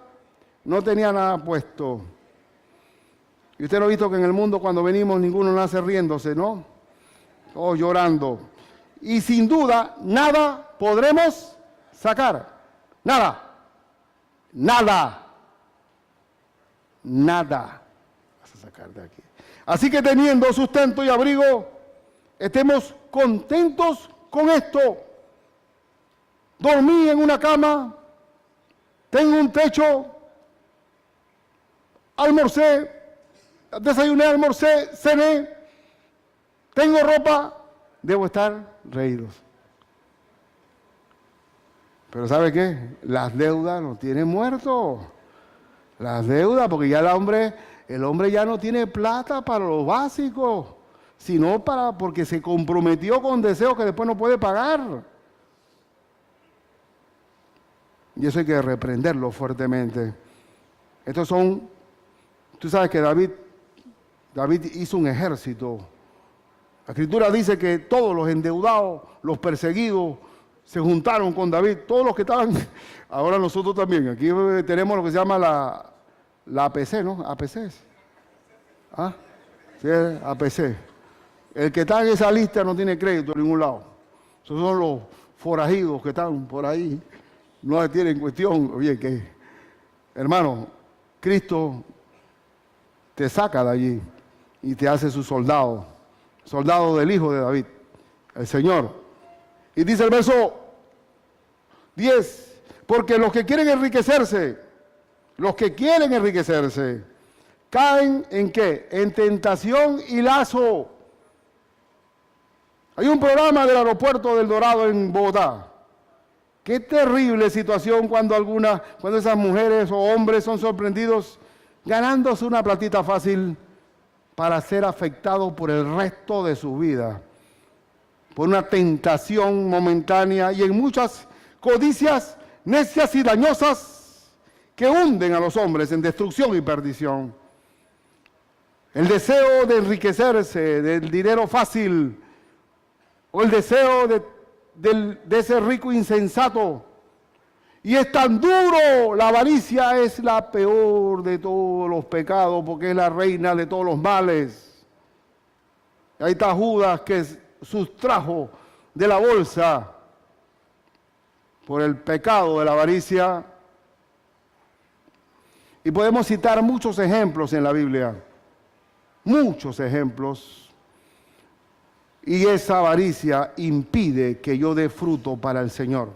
S1: no tenía nada puesto. Y usted lo ha visto que en el mundo cuando venimos ninguno nace riéndose, ¿no? O llorando. Y sin duda, nada podremos sacar. Nada. Nada. Nada vas a sacar de aquí. Así que teniendo sustento y abrigo, estemos contentos con esto. Dormí en una cama, tengo un techo, almorcé, desayuné, almorcé, cené, tengo ropa, debo estar reídos. Pero ¿sabe qué? Las deudas no tienen muerto. Las deudas, porque ya el hombre ya no tiene plata para lo básico, sino porque se comprometió con deseos que después no puede pagar. Y eso hay que reprenderlo fuertemente. Tú sabes que David hizo un ejército. La Escritura dice que todos los endeudados, los perseguidos, se juntaron con David, todos los que estaban, ahora nosotros también, aquí tenemos lo que se llama la APC, ¿no? APC. ¿Ah? Sí, APC. El que está en esa lista no tiene crédito en ningún lado. Esos son los forajidos que están por ahí, no tienen cuestión. Oye, que hermano, Cristo te saca de allí y te hace su soldado del Hijo de David, el Señor. Y dice el verso 10, porque los que quieren enriquecerse, caen ¿en qué? En tentación y lazo. Hay un programa del aeropuerto del Dorado en Bogotá. Qué terrible situación cuando esas mujeres o hombres son sorprendidos ganándose una platita fácil para ser afectados por el resto de su vida, por una tentación momentánea y en muchas codicias necias y dañosas que hunden a los hombres en destrucción y perdición. El deseo de enriquecerse, del dinero fácil, o el deseo de ese rico insensato. Y es tan duro, la avaricia es la peor de todos los pecados, porque es la reina de todos los males. Ahí está Judas que sustrajo de la bolsa por el pecado de la avaricia. Y podemos citar muchos ejemplos en la Biblia, muchos ejemplos. Y esa avaricia impide que yo dé fruto para el Señor.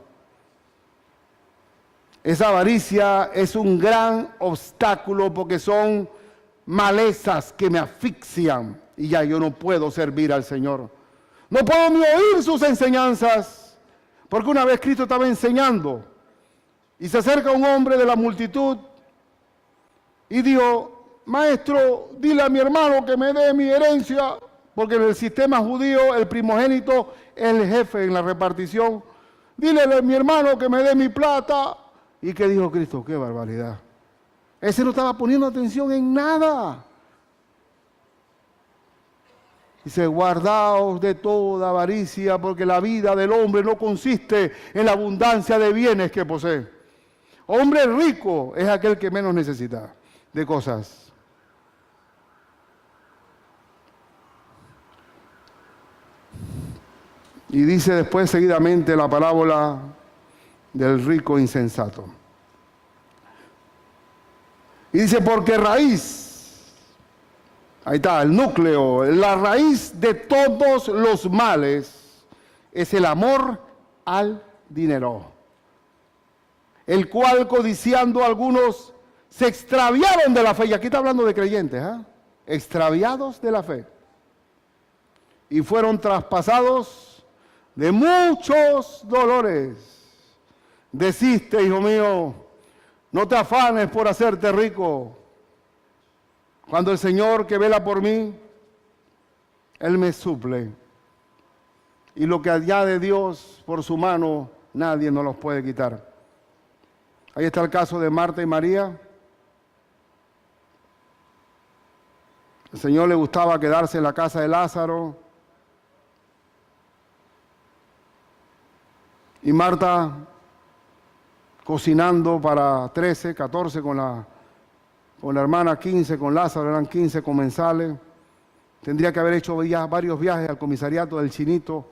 S1: Esa avaricia es un gran obstáculo porque son malezas que me asfixian y ya yo no puedo servir al Señor. No puedo ni oír sus enseñanzas, porque una vez Cristo estaba enseñando y se acerca un hombre de la multitud y dijo: maestro, dile a mi hermano que me dé mi herencia, porque en el sistema judío el primogénito es el jefe en la repartición. Dile a mi hermano que me dé mi plata. ¿Y qué dijo Cristo? ¡Qué barbaridad! Ese no estaba poniendo atención en nada. Dice: guardaos de toda avaricia, porque la vida del hombre no consiste en la abundancia de bienes que posee. Hombre rico es aquel que menos necesita. de cosas. Y dice después seguidamente la parábola del rico insensato. Y dice, porque raíz, ahí está, el núcleo, la raíz de todos los males es el amor al dinero, el cual codiciando algunos se extraviaron de la fe. Y aquí está hablando de creyentes, extraviados de la fe. Y fueron traspasados de muchos dolores. Desiste, hijo mío, no te afanes por hacerte rico. Cuando el Señor que vela por mí, Él me suple. Y lo que allá de Dios, por su mano, nadie nos los puede quitar. Ahí está el caso de Marta y María. El Señor le gustaba quedarse en la casa de Lázaro. Y Marta cocinando para 13, 14 con la hermana, 15 con Lázaro, eran 15 comensales. Tendría que haber hecho ya varios viajes al comisariato del Chinito.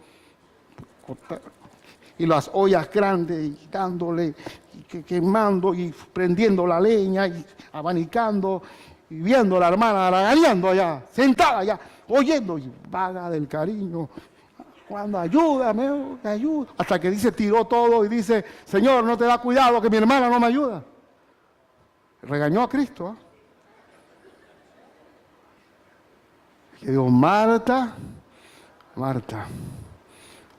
S1: Y las ollas grandes, y dándole, y quemando, y prendiendo la leña, y abanicando, y viendo a la hermana, haraganeando allá, sentada allá, oyendo, y vaga del cariño. Cuando ayúdame, ayuda. Hasta que dice, tiró todo y dice, Señor, no te da cuidado que mi hermana no me ayuda. Regañó a Cristo. Que dijo, Marta, Marta,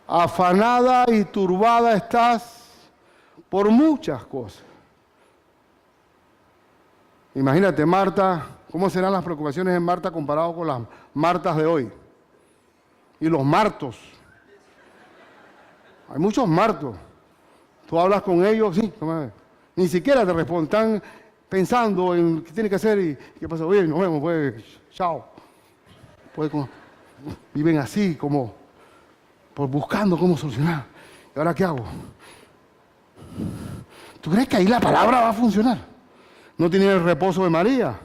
S1: afanada y turbada estás por muchas cosas. Imagínate, Marta, ¿cómo serán las preocupaciones en Marta comparado con las Martas de hoy? Y los martos. Hay muchos martos. Tú hablas con ellos, sí, ni siquiera te responden. Están pensando en qué tiene que hacer y qué pasa. Oye, nos vemos, pues, chao. Pues, viven así, como buscando cómo solucionar. ¿Y ahora qué hago? ¿Tú crees que ahí la palabra va a funcionar? No tiene el reposo de María.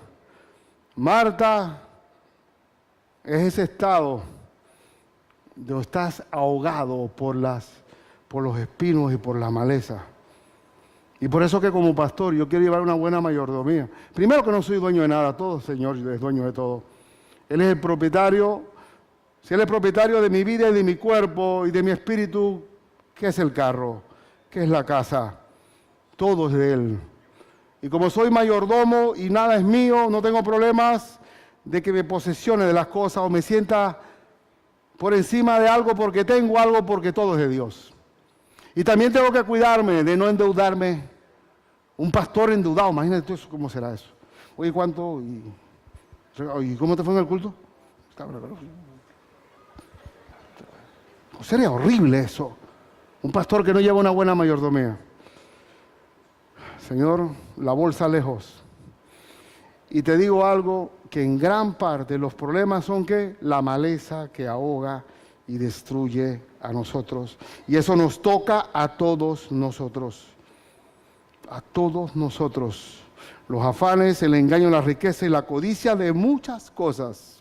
S1: Marta es ese estado donde estás ahogado por los espinos y por la maleza. Y por eso que como pastor yo quiero llevar una buena mayordomía. Primero que no soy dueño de nada, todo Señor es dueño de todo. Él es el propietario. Si Él es propietario de mi vida y de mi cuerpo y de mi espíritu, ¿qué es el carro? ¿Qué es la casa? Todo es de Él. Y como soy mayordomo y nada es mío, no tengo problemas de que me posesione de las cosas o me sienta por encima de algo porque tengo algo, porque todo es de Dios. Y también tengo que cuidarme de no endeudarme. Un pastor endeudado, imagínate eso, ¿cómo será eso? Oye, ¿cuánto? ¿Y cómo te fue en el culto? Sería horrible eso. Un pastor que no lleva una buena mayordomía. Señor, la bolsa lejos. Y te digo algo, que en gran parte los problemas son que la maleza que ahoga y destruye a nosotros. Y eso nos toca a todos nosotros. A todos nosotros. Los afanes, el engaño, la riqueza y la codicia de muchas cosas.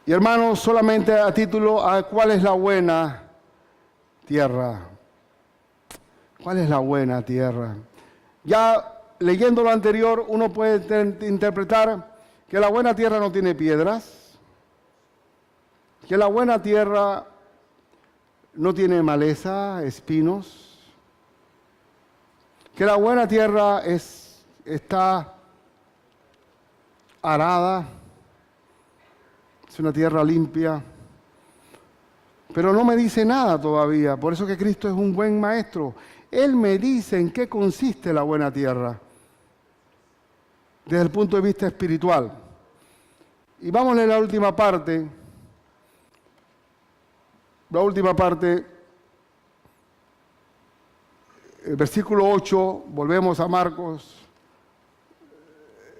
S1: Y hermanos, solamente a título, ¿cuál es la buena tierra? ¿Cuál es la buena tierra? Ya leyendo lo anterior, uno puede interpretar que la buena tierra no tiene piedras, que la buena tierra no tiene maleza, espinos, que la buena tierra está arada, es una tierra limpia, pero no me dice nada todavía. Por eso que Cristo es un buen maestro. Él me dice en qué consiste la buena tierra, desde el punto de vista espiritual. Y vamos a leer la última parte. La última parte, el versículo 8, volvemos a Marcos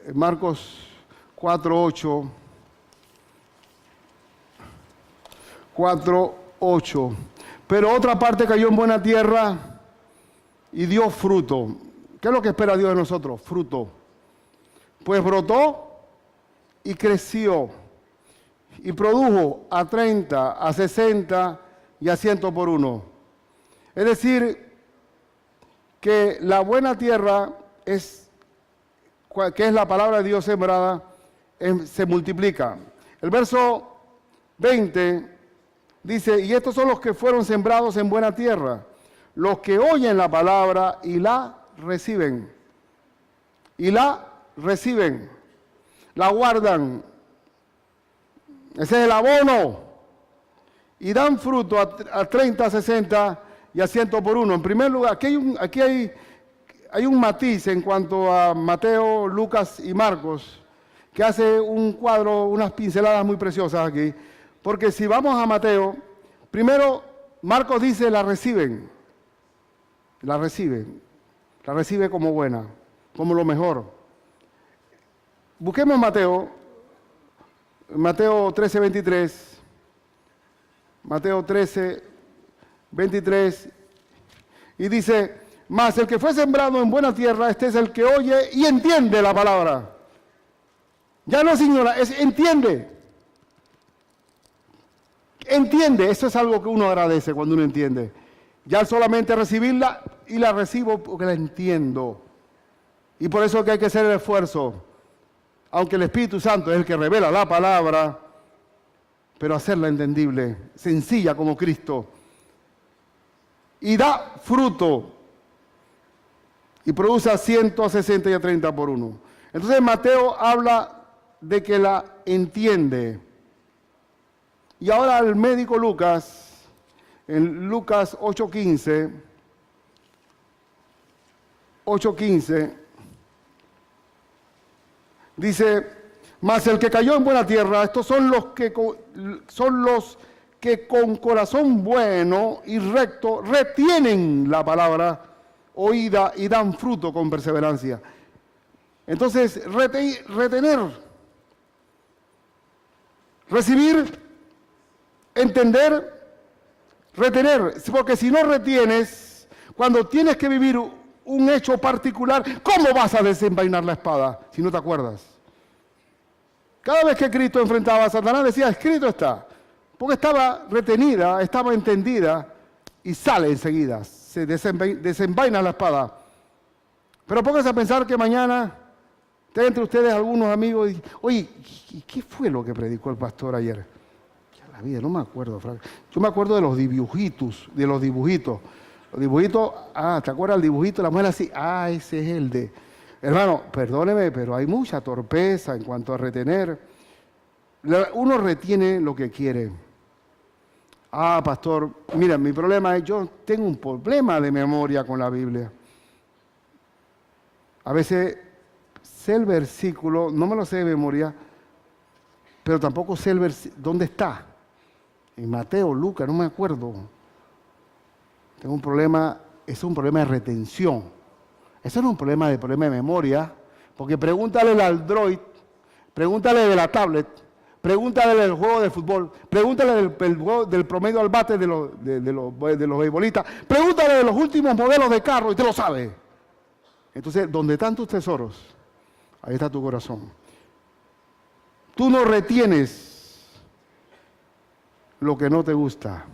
S1: 4:8. 4:8. Pero otra parte cayó en buena tierra y dio fruto. ¿Qué es lo que espera Dios de nosotros? Fruto. Pues brotó y creció y produjo a 30, a 60 y a 100 por uno. Es decir, que la buena tierra es, que es la palabra de Dios sembrada, se multiplica. El verso 20 dice, y estos son los que fueron sembrados en buena tierra, los que oyen la palabra y la reciben. Y la reciben, la guardan. Ese es el abono. Y dan fruto a 30, a 60 y a 100 por uno. En primer lugar, aquí hay un matiz en cuanto a Mateo, Lucas y Marcos, que hace un cuadro, unas pinceladas muy preciosas aquí. Porque si vamos a Mateo, primero Marcos dice la reciben. La recibe como buena, como lo mejor. Busquemos Mateo 13, 23. Mateo 13, 23. Y dice, mas el que fue sembrado en buena tierra, este es el que oye y entiende la palabra. Ya no es ignora, es entiende. Entiende, eso es algo que uno agradece cuando uno entiende. Ya solamente recibirla y la recibo porque la entiendo. Y por eso es que hay que hacer el esfuerzo. Aunque el Espíritu Santo es el que revela la palabra, pero hacerla entendible, sencilla como Cristo. Y da fruto. Y produce a 100, a 60 y a 30 por uno. Entonces Mateo habla de que la entiende. Y ahora el médico Lucas, en Lucas 8:15, dice, mas el que cayó en buena tierra, estos son los que con corazón bueno y recto retienen la palabra oída y dan fruto con perseverancia. Entonces, retener, recibir, entender, retener, porque si no retienes, cuando tienes que vivir un hecho particular, ¿cómo vas a desenvainar la espada si no te acuerdas? Cada vez que Cristo enfrentaba a Satanás decía, escrito está, porque estaba retenida, estaba entendida y sale enseguida, se desenvaina la espada. Pero pónganse a pensar que mañana estén entre ustedes algunos amigos y, oye, ¿y qué fue lo que predicó el pastor ayer? La vida, no me acuerdo, Frank. Yo me acuerdo de los dibujitos. Los dibujitos, ¿te acuerdas del dibujito? La mujer así, ese es el de... Hermano, perdóneme, pero hay mucha torpeza en cuanto a retener. Uno retiene lo que quiere. Pastor, mira, mi problema es, yo tengo un problema de memoria con la Biblia. A veces sé el versículo, no me lo sé de memoria, pero tampoco sé el versículo, ¿dónde está? En Mateo, Lucas, no me acuerdo. Tengo un problema, es un problema de retención. Eso no es un problema de memoria, porque pregúntale al Android, pregúntale de la tablet, pregúntale del juego de fútbol, pregúntale del promedio al bate de los beisbolistas, pregúntale de los últimos modelos de carro y te lo sabe. Entonces, donde están tus tesoros, ahí está tu corazón. Tú no retienes lo que no te gusta.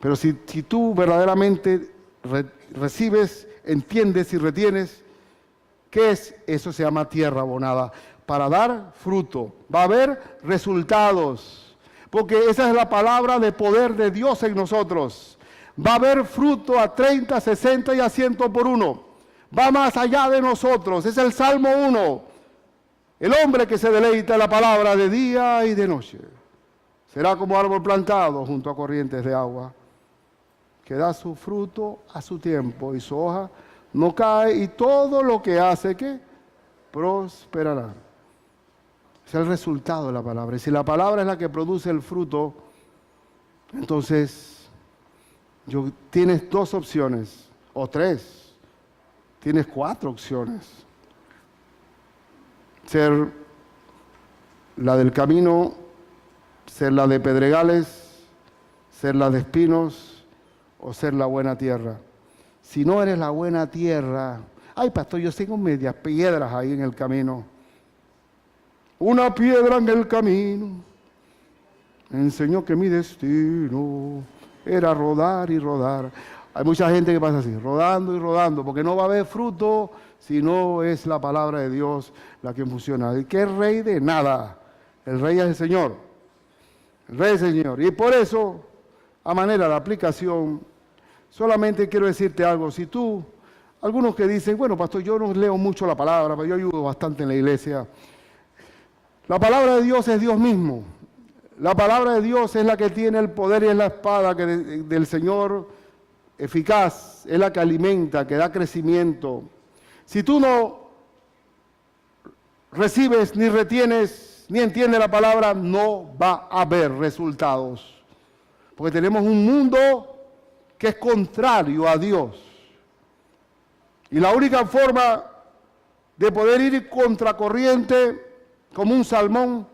S1: Pero si tú verdaderamente recibes, entiendes y retienes, ¿qué es? Eso se llama tierra abonada. Para dar fruto, va a haber resultados. Porque esa es la palabra de poder de Dios en nosotros. Va a haber fruto a 30, 60 y a 100 por uno. Va más allá de nosotros. Es el Salmo 1. El hombre que se deleita en la palabra de día y de noche será como árbol plantado junto a corrientes de agua, que da su fruto a su tiempo y su hoja no cae, y todo lo que hace, ¿qué? Prosperará. Es el resultado de la palabra. Y si la palabra es la que produce el fruto, entonces tienes 2 opciones, o 3, tienes 4 opciones. Ser la del camino, ser la de pedregales, ser la de espinos o ser la buena tierra. Si no eres la buena tierra, Ay, pastor, yo tengo medias piedras ahí en el camino. Una piedra en el camino me enseñó que mi destino era rodar y rodar. Hay mucha gente que pasa así, rodando y rodando, porque no va a haber fruto si no es la palabra de Dios la que funciona. ¿Y qué rey de nada? El rey es el Señor. El rey es el Señor. Y por eso, a manera de aplicación, solamente quiero decirte algo. Si tú, algunos que dicen, bueno, pastor, yo no leo mucho la palabra, pero yo ayudo bastante en la iglesia. La palabra de Dios es Dios mismo. La palabra de Dios es la que tiene el poder y es la espada del Señor eficaz, es la que alimenta, que da crecimiento. Si tú no recibes, ni retienes, ni entiendes la palabra, no va a haber resultados. Porque tenemos un mundo que es contrario a Dios. Y la única forma de poder ir contracorriente como un salmón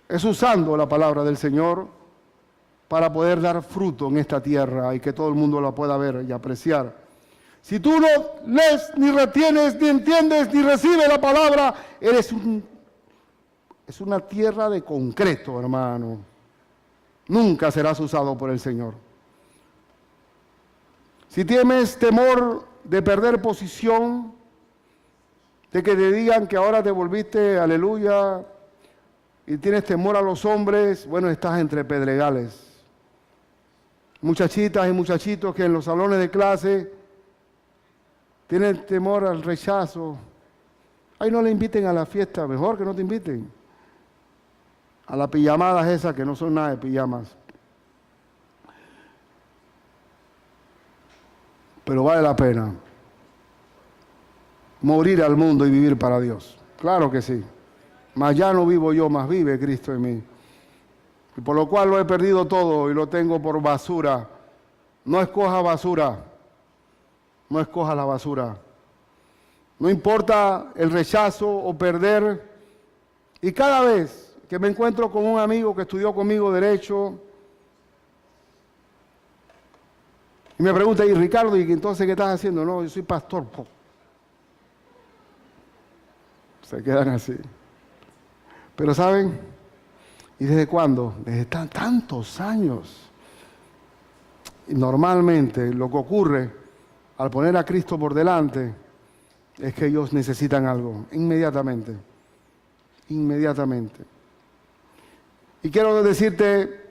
S1: es usando la palabra del Señor para poder dar fruto en esta tierra y que todo el mundo la pueda ver y apreciar. Si tú no lees, ni retienes, ni entiendes, ni recibes la palabra, es una tierra de concreto, hermano. Nunca serás usado por el Señor. Si tienes temor de perder posición, de que te digan que ahora te volviste, aleluya, y tienes temor a los hombres, bueno, estás entre pedregales. Muchachitas y muchachitos que en los salones de clase tienen temor al rechazo. Ay, no le inviten a la fiesta, mejor que no te inviten. A las pijamadas esas que no son nada de pijamas. Pero vale la pena morir al mundo y vivir para Dios. Claro que sí. Mas ya no vivo yo, mas vive Cristo en mí. Y por lo cual lo he perdido todo y lo tengo por basura. No escoja basura. No escoja la basura. No importa el rechazo o perder. Y cada vez que me encuentro con un amigo que estudió conmigo Derecho, y me pregunta, y Ricardo, ¿y entonces qué estás haciendo? No, yo soy pastor. Se quedan así. Pero ¿saben? ¿Y desde cuándo? Desde tantos años. Y normalmente lo que ocurre al poner a Cristo por delante es que ellos necesitan algo, inmediatamente. Inmediatamente. Y quiero decirte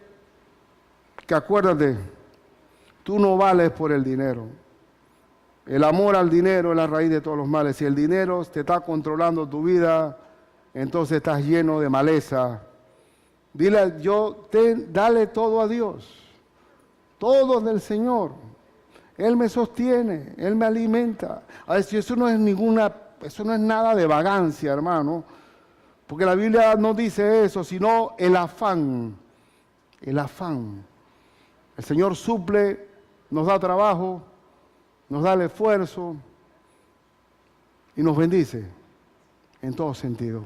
S1: que acuérdate, tú no vales por el dinero. El amor al dinero es la raíz de todos los males. Si el dinero te está controlando tu vida, entonces estás lleno de maleza. Dile, dale todo a Dios. Todo del Señor. Él me sostiene, Él me alimenta. A ver, si eso no es nada de vagancia, hermano. Porque la Biblia no dice eso, sino el afán. El afán. El Señor suple, nos da trabajo, nos da el esfuerzo y nos bendice en todo sentido.